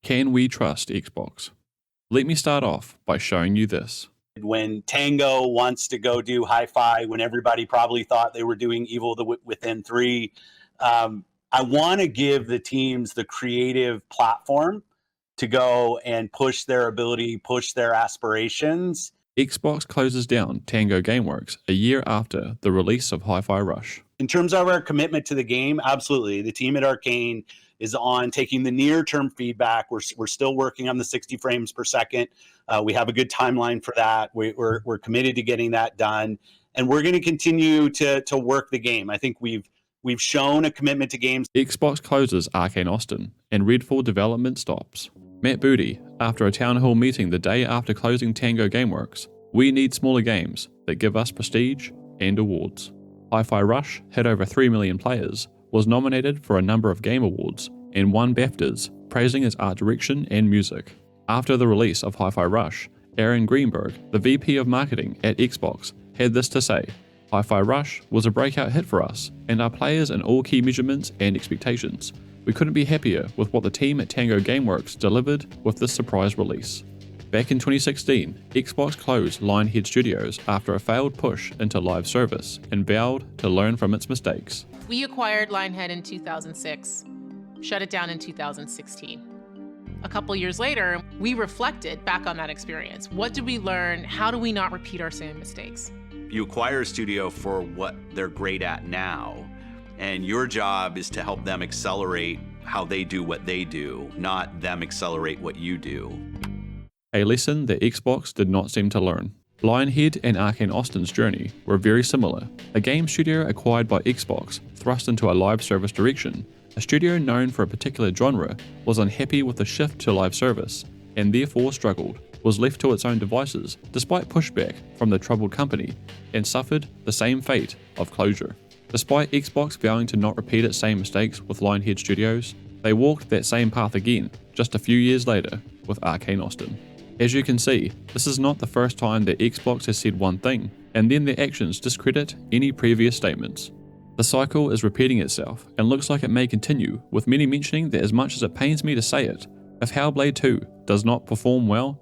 Can we trust Xbox? Let me start off by showing you this. When Tango wants to go do Hi-Fi, when everybody probably thought they were doing Evil Within 3, I want to give the teams the creative platform to go and push their ability, push their aspirations. Xbox closes down Tango Gameworks a year after the release of Hi-Fi Rush. In terms of our commitment to the game, absolutely. The team at Arkane is on taking the near-term feedback. We're still working on the 60 frames per second. We have a good timeline for that. We're committed to getting that done, and we're going to continue to work the game. I think we've shown a commitment to games. Xbox closes Arkane Austin, and Redfall development stops. Matt Booty, after a town hall meeting the day after closing Tango Gameworks, we need smaller games that give us prestige and awards. Hi-Fi Rush had over 3 million players, was nominated for a number of game awards, and won BAFTAs, praising its art direction and music. After the release of Hi-Fi Rush, Aaron Greenberg, the VP of Marketing at Xbox, had this to say: Hi-Fi Rush was a breakout hit for us, and our players in all key measurements and expectations. We couldn't be happier with what the team at Tango Gameworks delivered with this surprise release. Back in 2016, Xbox closed Lionhead Studios after a failed push into live service and vowed to learn from its mistakes. We acquired Lionhead in 2006, shut it down in 2016. A couple years later, we reflected back on that experience. What did we learn? How do we not repeat our same mistakes? You acquire a studio for what they're great at now, and your job is to help them accelerate how they do what they do, not them accelerate what you do. A lesson that Xbox did not seem to learn. Lionhead and Arkane Austin's journey were very similar. A game studio acquired by Xbox thrust into a live service direction. A studio known for a particular genre was unhappy with the shift to live service, and therefore struggled, was left to its own devices despite pushback from the troubled company, and suffered the same fate of closure. Despite Xbox vowing to not repeat its same mistakes with Lionhead Studios, they walked that same path again just a few years later with Arkane Austin. As you can see, this is not the first time that Xbox has said one thing, and then their actions discredit any previous statements. The cycle is repeating itself, and looks like it may continue, with many mentioning that as much as it pains me to say it, if Hellblade 2 does not perform well,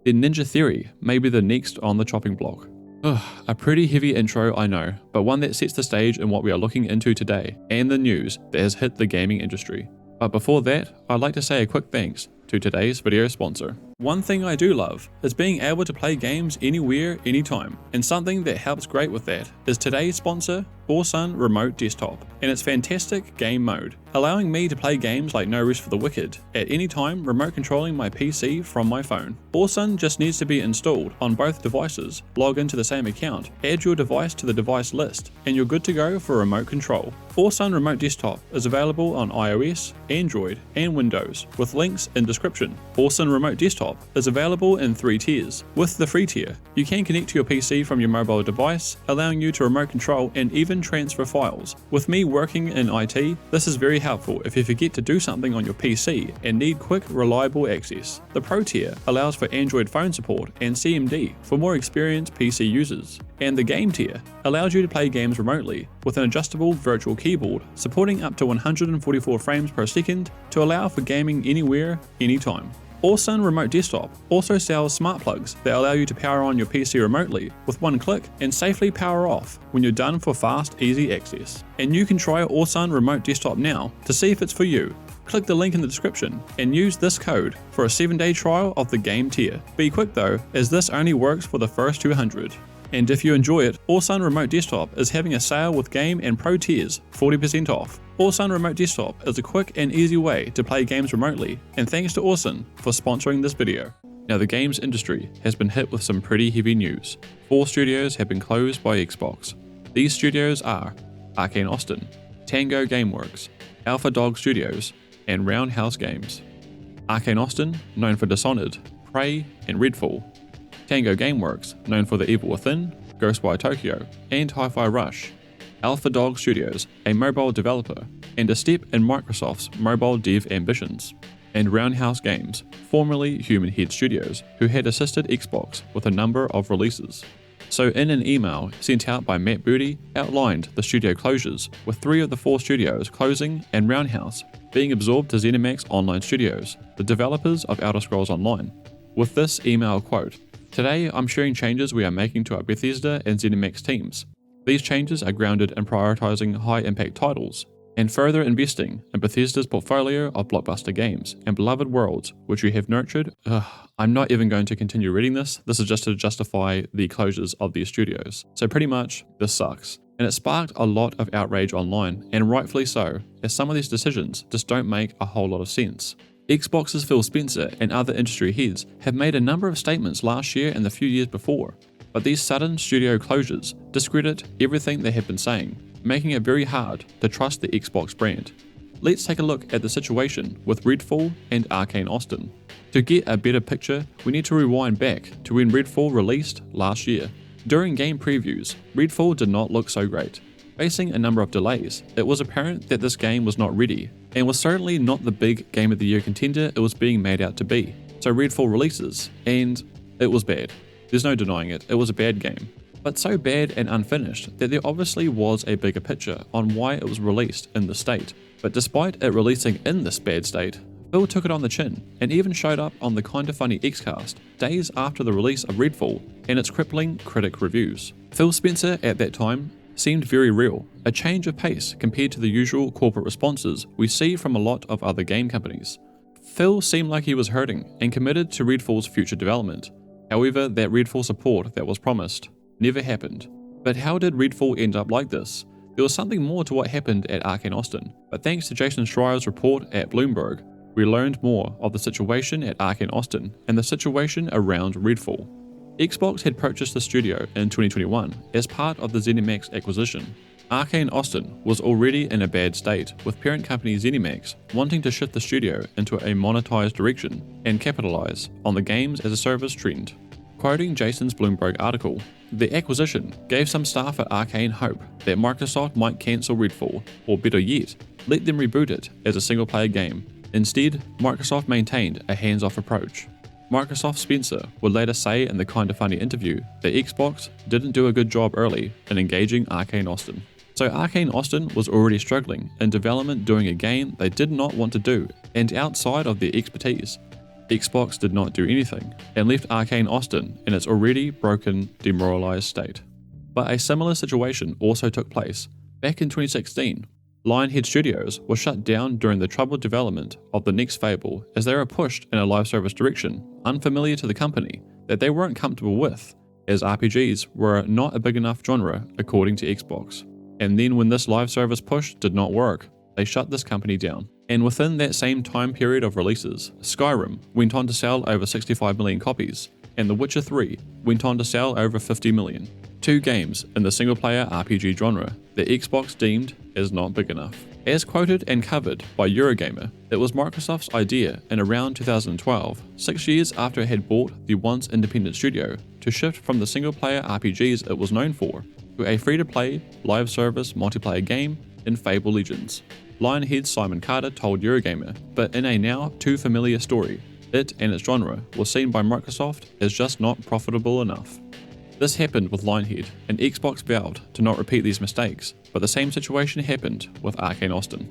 then Ninja Theory may be the next on the chopping block. A pretty heavy intro, I know, but one that sets the stage in what we are looking into today, and the news that has hit the gaming industry. But before that, I'd like to say a quick thanks to today's video sponsor. One thing I do love is being able to play games anywhere, anytime, and something that helps great with that is today's sponsor, Force Remote Desktop, and its fantastic game mode, allowing me to play games like No Rest for the Wicked at any time, remote controlling my PC from my phone. Force just needs to be installed on both devices, log into the same account, add your device to the device list, and you're good to go for remote control. Force Remote Desktop is available on iOS, Android, and Windows, with links in description. Force Remote Desktop is available in 3 tiers. With the free tier, you can connect to your PC from your mobile device, allowing you to remote control and even transfer files. With me working in IT, this is very helpful if you forget to do something on your PC and need quick, reliable access. The Pro tier allows for Android phone support and CMD for more experienced PC users. And the Game tier allows you to play games remotely with an adjustable virtual keyboard supporting up to 144 frames per second to allow for gaming anywhere, anytime. Force Remote Desktop also sells smart plugs that allow you to power on your PC remotely with one click and safely power off when you're done for fast, easy access. And you can try Force Remote Desktop now to see if it's for you. Click the link in the description and use this code for a 7-day trial of the Game tier. Be quick though, as this only works for the first 200. And if you enjoy it, Force Remote Desktop is having a sale with Game and Pro tiers, 40% off. Force Remote Desktop is a quick and easy way to play games remotely, and thanks to Austin for sponsoring this video. Now the games industry has been hit with some pretty heavy news. 4 studios have been closed by Xbox. These studios are Arkane Austin, Tango Gameworks, Alpha Dog Studios, and Roundhouse Games. Arkane Austin, known for Dishonored, Prey, and Redfall. Tango Gameworks, known for The Evil Within, Ghostwire Tokyo, and Hi-Fi Rush. Alpha Dog Studios, a mobile developer, and a step in Microsoft's mobile dev ambitions. And Roundhouse Games, formerly Human Head Studios, who had assisted Xbox with a number of releases. So in an email sent out by Matt Booty, outlined the studio closures, with 3 of the 4 studios closing and Roundhouse being absorbed to ZeniMax Online Studios, the developers of Elder Scrolls Online, with this email quote, "Today I'm sharing changes we are making to our Bethesda and ZeniMax teams. These changes are grounded in prioritizing high-impact titles, and further investing in Bethesda's portfolio of blockbuster games and beloved worlds which we have nurtured." I'm not even going to continue reading this. This is just to justify the closures of these studios. So pretty much, this sucks. And it sparked a lot of outrage online, and rightfully so, as some of these decisions just don't make a whole lot of sense. Xbox's Phill Spencer and other industry heads have made a number of statements last year and the few years before, but these sudden studio closures discredit everything they have been saying, making it very hard to trust the Xbox brand. Let's take a look at the situation with Redfall and Arkane Austin. To get a better picture, we need to rewind back to when Redfall released last year. During game previews, Redfall did not look so great. Facing a number of delays, it was apparent that this game was not ready, and was certainly not the big Game of the Year contender it was being made out to be. So Redfall releases, and it was bad. There's no denying it, it was a bad game. But so bad and unfinished that there obviously was a bigger picture on why it was released in this state. But despite it releasing in this bad state, Phill took it on the chin and even showed up on the Kinda Funny Xcast days after the release of Redfall and its crippling critic reviews. Phill Spencer at that time seemed very real, a change of pace compared to the usual corporate responses we see from a lot of other game companies. Phill seemed like he was hurting and committed to Redfall's future development. However, that Redfall support that was promised never happened. But how did Redfall end up like this? There was something more to what happened at Arkane Austin, but thanks to Jason Schreier's report at Bloomberg, we learned more of the situation at Arkane Austin and the situation around Redfall. Xbox had purchased the studio in 2021 as part of the ZeniMax acquisition. Arkane Austin was already in a bad state, with parent company ZeniMax wanting to shift the studio into a monetized direction and capitalize on the games as a service trend. Quoting Jason's Bloomberg article, the acquisition gave some staff at Arkane hope that Microsoft might cancel Redfall, or better yet, let them reboot it as a single-player game. Instead, Microsoft maintained a hands-off approach. Microsoft Spencer would later say in the Kinda Funny interview that Xbox didn't do a good job early in engaging Arkane Austin. So Arkane Austin was already struggling in development doing a game they did not want to do, and outside of their expertise. Xbox did not do anything, and left Arkane Austin in its already broken, demoralized state. But a similar situation also took place. Back in 2016, Lionhead Studios was shut down during the troubled development of the next Fable as they were pushed in a live service direction unfamiliar to the company that they weren't comfortable with, as RPGs were not a big enough genre according to Xbox. And then when this live service push did not work, they shut this company down. And within that same time period of releases, Skyrim went on to sell over 65 million copies, and The Witcher 3 went on to sell over 50 million. Two games in the single-player RPG genre that Xbox deemed as not big enough. As quoted and covered by Eurogamer, it was Microsoft's idea in around 2012, 6 years after it had bought the once independent studio, to shift from the single-player RPGs it was known for, to a free-to-play, live service multiplayer game in Fable Legends. Lionhead Simon Carter told Eurogamer, but in a now too familiar story, it and its genre was seen by Microsoft as just not profitable enough. This happened with Lionhead, and Xbox vowed to not repeat these mistakes, but the same situation happened with Arkane Austin.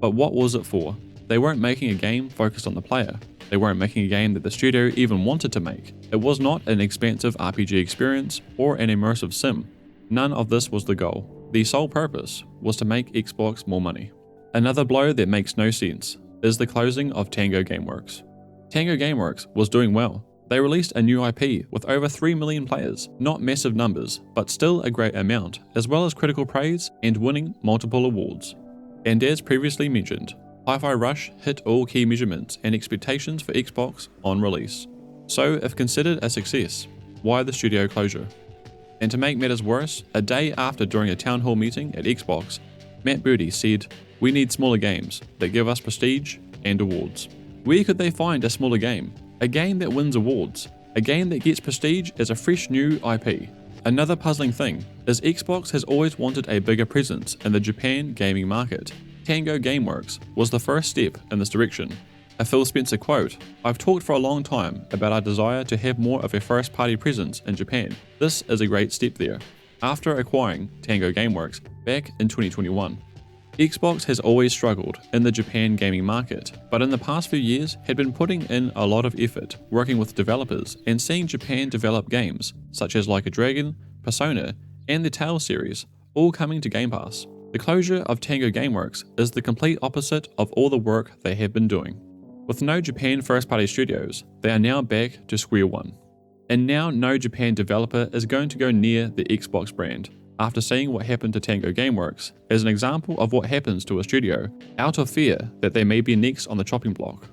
But what was it for? They weren't making a game focused on the player. They weren't making a game that the studio even wanted to make. It was not an expansive RPG experience or an immersive sim. None of this was the goal. The sole purpose was to make Xbox more money. Another blow that makes no sense is the closing of Tango Gameworks. Tango Gameworks was doing well. They released a new IP with over 3 million players, not massive numbers, but still a great amount, as well as critical praise and winning multiple awards. And as previously mentioned, Hifi Rush hit all key measurements and expectations for Xbox on release. So if considered a success, why the studio closure? And to make matters worse, a day after during a town hall meeting at Xbox, Matt Booty said, "We need smaller games that give us prestige and awards." Where could they find a smaller game? A game that wins awards, a game that gets prestige as a fresh new IP. Another puzzling thing is Xbox has always wanted a bigger presence in the Japan gaming market. Tango Gameworks was the first step in this direction. A Phill Spencer quote, "I've talked for a long time about our desire to have more of a first-party presence in Japan. This is a great step there." After acquiring Tango Gameworks back in 2021. Xbox has always struggled in the Japan gaming market, but in the past few years had been putting in a lot of effort working with developers and seeing Japan develop games such as Like a Dragon, Persona, and the Tales series, all coming to Game Pass. The closure of Tango Gameworks is the complete opposite of all the work they have been doing. With no Japan first-party studios, they are now back to square one. And now no Japan developer is going to go near the Xbox brand, after seeing what happened to Tango Gameworks as an example of what happens to a studio out of fear that they may be next on the chopping block.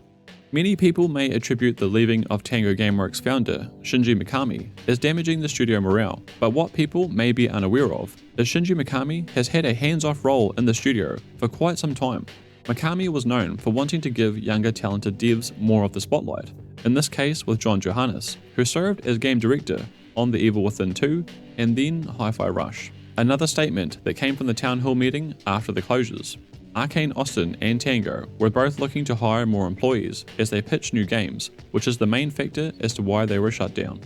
Many people may attribute the leaving of Tango Gameworks founder Shinji Mikami as damaging the studio morale, but what people may be unaware of is Shinji Mikami has had a hands-off role in the studio for quite some time. Mikami was known for wanting to give younger talented devs more of the spotlight, in this case with John Johannes, who served as game director on The Evil Within 2 and then Hifi Rush. Another statement that came from the town hall meeting after the closures. Arkane Austin and Tango were both looking to hire more employees as they pitched new games, which is the main factor as to why they were shut down.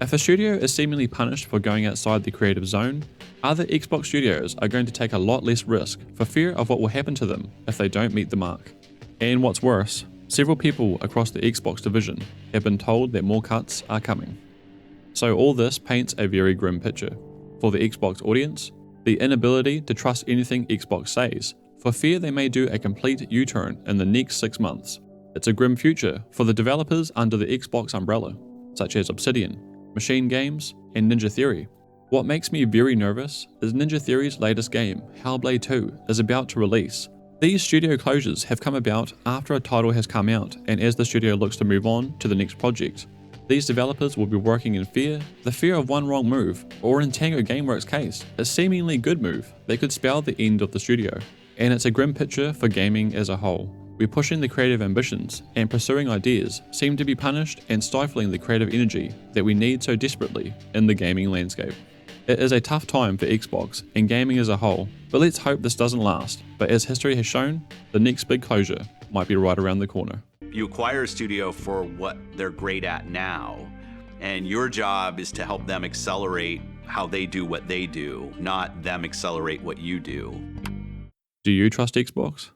If a studio is seemingly punished for going outside the creative zone, other Xbox studios are going to take a lot less risk for fear of what will happen to them if they don't meet the mark. And what's worse, several people across the Xbox division have been told that more cuts are coming. So all this paints a very grim picture. For the Xbox audience, the inability to trust anything Xbox says, for fear they may do a complete U-turn in the next 6 months. It's a grim future for the developers under the Xbox umbrella, such as Obsidian, Machine Games, and Ninja Theory. What makes me very nervous is Ninja Theory's latest game, Hellblade 2, is about to release. These studio closures have come about after a title has come out and as the studio looks to move on to the next project. These developers will be working in fear, the fear of one wrong move, or in Tango Gameworks' case, a seemingly good move that could spell the end of the studio. And it's a grim picture for gaming as a whole. We're pushing the creative ambitions and pursuing ideas seem to be punished and stifling the creative energy that we need so desperately in the gaming landscape. It is a tough time for Xbox and gaming as a whole, but let's hope this doesn't last. But as history has shown, the next big closure might be right around the corner. You acquire a studio for what they're great at now, and your job is to help them accelerate how they do what they do, not them accelerate what you do. Do you trust Xbox?